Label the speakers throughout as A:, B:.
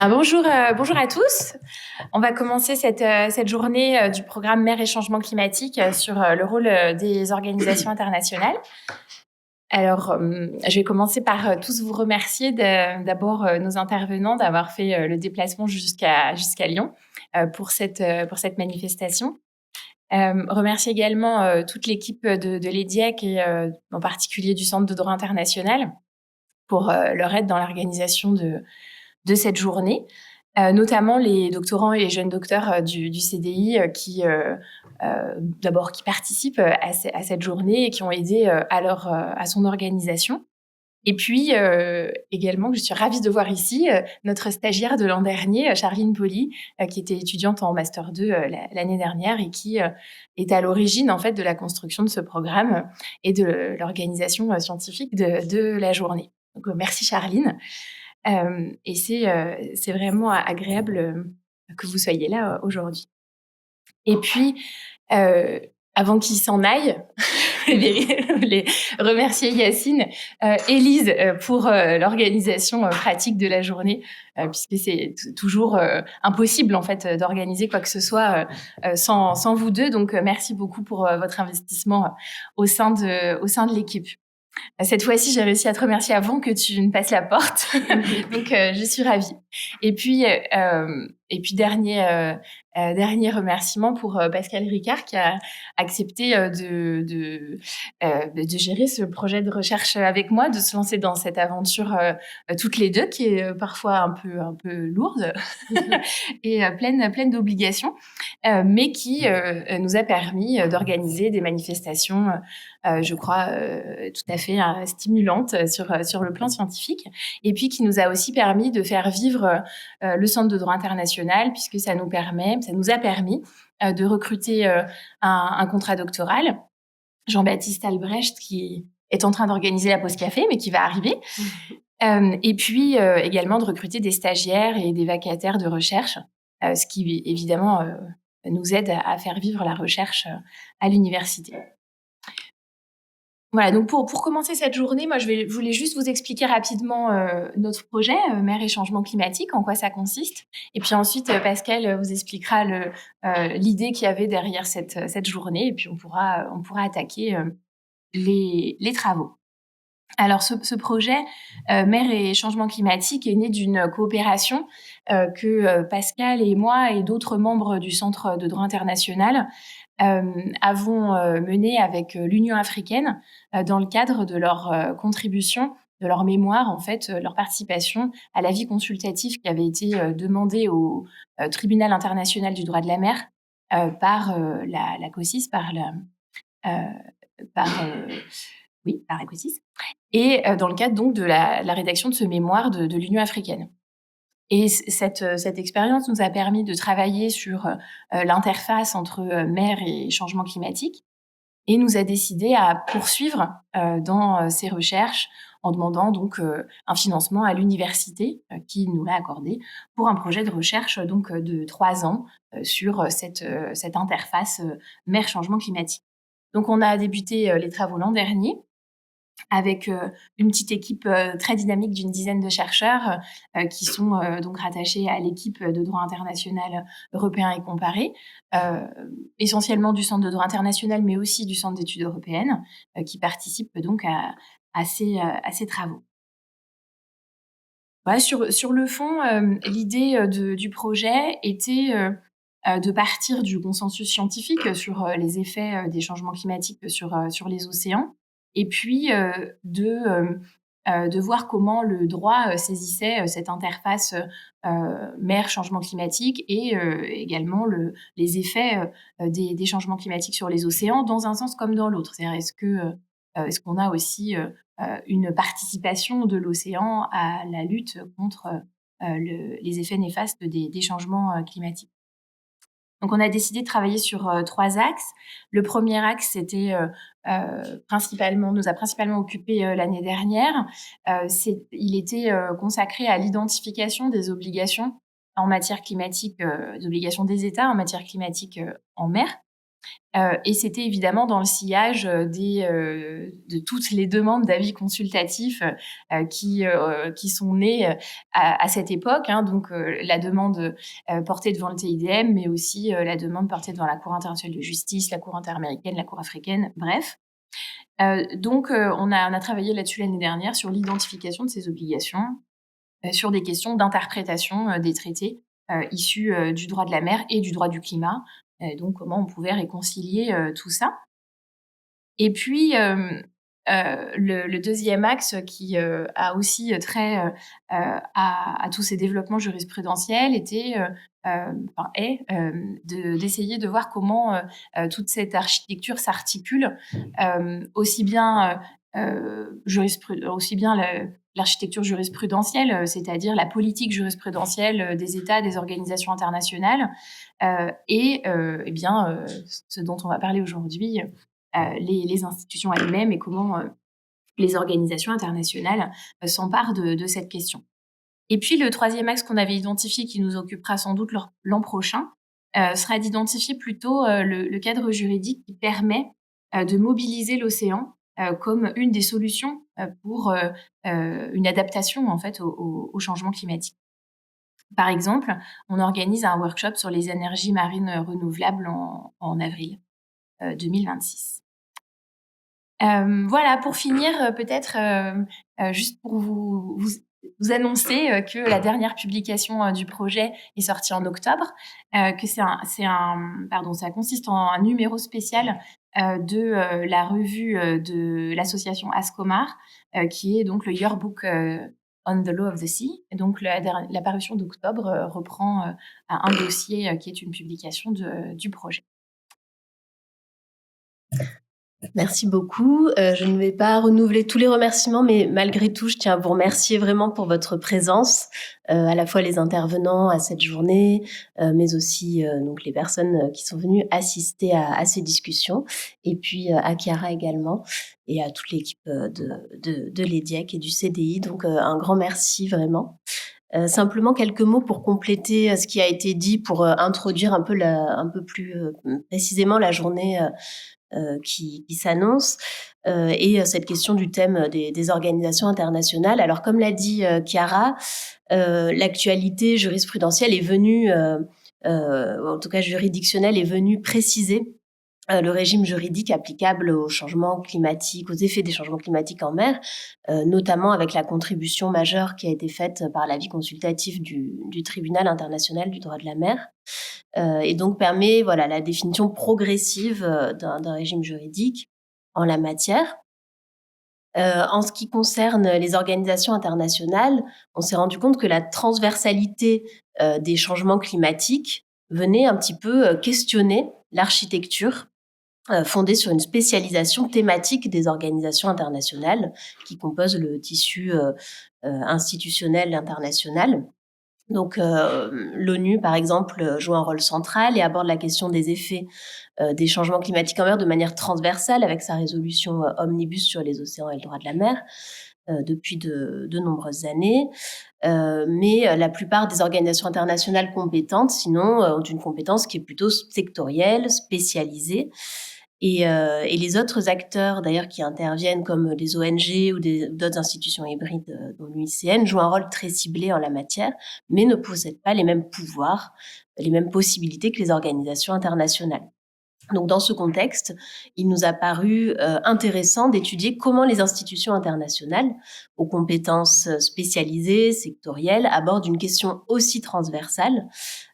A: Bonjour à tous. On va commencer cette journée du programme Mer et changement climatique sur le rôle des organisations internationales. Alors, je vais commencer par tous vous remercier d'abord nos intervenants d'avoir fait le déplacement jusqu'à Lyon pour cette manifestation. Remercier également toute l'équipe de l'EDIEC et en particulier du Centre de droit international pour leur aide dans l'organisation de cette journée. Notamment les doctorants et les jeunes docteurs du CDI qui participent à cette journée et qui ont aidé à son organisation. Et puis également, je suis ravie de voir ici notre stagiaire de l'an dernier, Charline Poli, qui était étudiante en Master 2 l'année dernière et qui est à l'origine en fait de la construction de ce programme et de l'organisation scientifique de la journée. Donc merci Charline. Et c'est vraiment agréable que vous soyez là aujourd'hui. Et puis, avant qu'il s'en aille, je voulais remercier Yacine, Élise pour l'organisation pratique de la journée, puisque c'est toujours impossible en fait d'organiser quoi que ce soit sans vous deux. Donc merci beaucoup pour votre investissement au sein de l'équipe. Cette fois-ci, j'ai réussi à te remercier avant que tu ne passes la porte. Donc, je suis ravie. Et puis dernier remerciement pour Pascal Ricard qui a accepté de gérer ce projet de recherche avec moi, de se lancer dans cette aventure toutes les deux, qui est parfois un peu lourde et pleine d'obligations, mais qui nous a permis d'organiser des manifestations je crois, tout à fait stimulante sur le plan scientifique, et puis qui nous a aussi permis de faire vivre le Centre de droit international, puisque ça nous a permis de recruter un contrat doctoral, Jean-Baptiste Albrecht, qui est en train d'organiser la pause café, mais qui va arriver. Et puis également de recruter des stagiaires et des vacataires de recherche, ce qui évidemment nous aide à faire vivre la recherche à l'université. Voilà, donc pour commencer cette journée, moi je voulais juste vous expliquer rapidement notre projet Mer et changement climatique, en quoi ça consiste. Et puis ensuite, Pascal vous expliquera l'idée qu'il y avait derrière cette journée, et puis on pourra attaquer les travaux. Alors ce projet Mer et changement climatique est né d'une coopération que Pascal et moi et d'autres membres du Centre de droit international avons menée avec l'Union africaine dans le cadre de leur contribution, de leur mémoire, en fait, leur participation à l'avis consultatif qui avait été demandé au Tribunal international du droit de la mer par la COSIS, par la COSIS, et dans le cadre donc de la rédaction de ce mémoire de l'Union africaine. Et cette expérience nous a permis de travailler sur l'interface entre mer et changement climatique, et nous a décidé à poursuivre dans ces recherches en demandant donc un financement à l'université qui nous l'a accordé pour un projet de recherche donc de 3 ans sur cette interface mer-changement climatique. Donc on a débuté les travaux l'an dernier avec une petite équipe très dynamique d'une dizaine de chercheurs qui sont donc rattachés à l'équipe de droit international européen et comparé, essentiellement du Centre de droit international, mais aussi du Centre d'études européennes, qui participent donc à ces travaux. Voilà, sur le fond, l'idée du projet était de partir du consensus scientifique sur les effets des changements climatiques sur les océans, et puis de voir comment le droit saisissait cette interface mer-changement climatique, et également les effets des changements climatiques sur les océans, dans un sens comme dans l'autre. C'est-à-dire, est-ce qu'on a aussi une participation de l'océan à la lutte contre les effets néfastes des changements climatiques. Donc on a décidé de travailler sur 3 axes. Le premier axe, c'était nous a principalement occupé l'année dernière. Il était consacré à l'identification des obligations en matière climatique, des obligations des États en matière climatique en mer. Et c'était évidemment dans le sillage de toutes les demandes d'avis consultatifs qui sont nées à cette époque. Hein, donc la demande portée devant le TIDM, mais aussi la demande portée devant la Cour internationale de justice, la Cour interaméricaine, la Cour africaine, bref. Donc on a travaillé là-dessus l'année dernière sur l'identification de ces obligations, sur des questions d'interprétation des traités issus du droit de la mer et du droit du climat. Donc comment on pouvait réconcilier tout ça. Et puis, le deuxième axe qui a aussi trait à tous ces développements jurisprudentiels était, enfin est, d'essayer de voir comment toute cette architecture s'articule, aussi bien aussi bien l'architecture jurisprudentielle, c'est-à-dire la politique jurisprudentielle des États, des organisations internationales, et bien ce dont on va parler aujourd'hui, les institutions elles-mêmes et comment les organisations internationales s'emparent de cette question. Et puis le troisième axe qu'on avait identifié, qui nous occupera sans doute l'an prochain, sera d'identifier plutôt le cadre juridique qui permet de mobiliser l'océan comme une des solutions pour une adaptation en fait au changement climatique. Par exemple, on organise un workshop sur les énergies marines renouvelables en avril 2026. Voilà, pour finir, peut-être, juste pour vous annoncer, que la dernière publication, du projet est sortie en octobre, que ça consiste en un numéro spécial, de, la revue, de l'association Ascomar, qui est donc le Yearbook, on the Law of the Sea. Et donc la parution d'octobre, reprend, un dossier, qui est une publication du projet.
B: Merci beaucoup. Je ne vais pas renouveler tous les remerciements, mais malgré tout, je tiens à vous remercier vraiment pour votre présence, à la fois les intervenants à cette journée, mais aussi donc les personnes qui sont venues assister à ces discussions, et puis à Chiara également, et à toute l'équipe de l'EDIEC et du CDI. Donc un grand merci vraiment. Simplement quelques mots pour compléter ce qui a été dit, pour introduire un peu plus précisément la journée qui s'annonce, et cette question du thème des organisations internationales. Alors, comme l'a dit Chiara, l'actualité jurisprudentielle est venue, en tout cas juridictionnelle, est venue préciser le régime juridique applicable aux changements climatiques, aux effets des changements climatiques en mer, notamment avec la contribution majeure qui a été faite par l'avis consultatif du Tribunal international du droit de la mer, et donc permet la définition progressive d'un régime juridique en la matière. En ce qui concerne les organisations internationales, on s'est rendu compte que la transversalité des changements climatiques venait un petit peu questionner l'architecture fondée sur une spécialisation thématique des organisations internationales qui composent le tissu institutionnel international. Donc, l'ONU, par exemple, joue un rôle central et aborde la question des effets des changements climatiques en mer de manière transversale avec sa résolution omnibus sur les océans et le droit de la mer depuis de nombreuses années. Mais la plupart des organisations internationales compétentes, sinon, ont une compétence qui est plutôt sectorielle, spécialisée. Et les autres acteurs, d'ailleurs, qui interviennent, comme les ONG ou d'autres institutions hybrides, dont l'UICN, jouent un rôle très ciblé en la matière, mais ne possèdent pas les mêmes pouvoirs, les mêmes possibilités que les organisations internationales. Donc, dans ce contexte, il nous a paru intéressant d'étudier comment les institutions internationales, aux compétences spécialisées, sectorielles, abordent une question aussi transversale,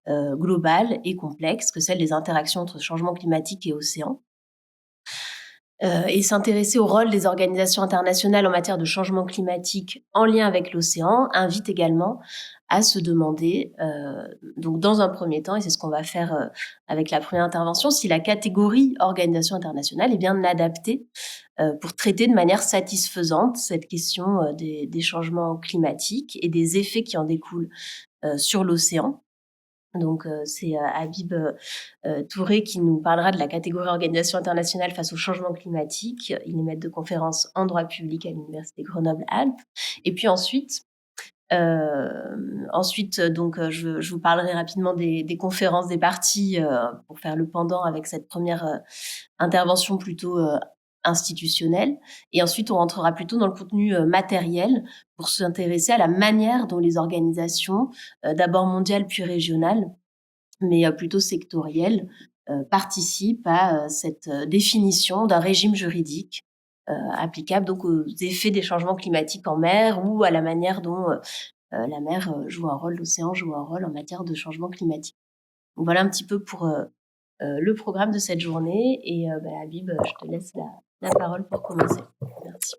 B: globale et complexe que celle des interactions entre changement climatique et océan. Et s'intéresser au rôle des organisations internationales en matière de changement climatique en lien avec l'océan invite également à se demander, donc dans un premier temps, et c'est ce qu'on va faire avec la première intervention, si la catégorie organisation internationale est bien adaptée pour traiter de manière satisfaisante cette question des changements climatiques et des effets qui en découlent sur l'océan. Donc, c'est Habib Touré qui nous parlera de la catégorie organisation internationale face au changement climatique. Il est maître de conférence en droit public à l'Université Grenoble-Alpes. Et puis ensuite, Ensuite, donc, je vous parlerai rapidement des conférences des parties pour faire le pendant avec cette première intervention plutôt institutionnelle. Et ensuite, on rentrera plutôt dans le contenu matériel pour s'intéresser à la manière dont les organisations, d'abord mondiales puis régionales, mais plutôt sectorielles, participent à cette définition d'un régime juridique applicable donc aux effets des changements climatiques en mer ou à la manière dont la mer joue un rôle, l'océan joue un rôle en matière de changement climatique. Donc voilà un petit peu pour le programme de cette journée. Et Habib, je te laisse la parole pour commencer. Merci.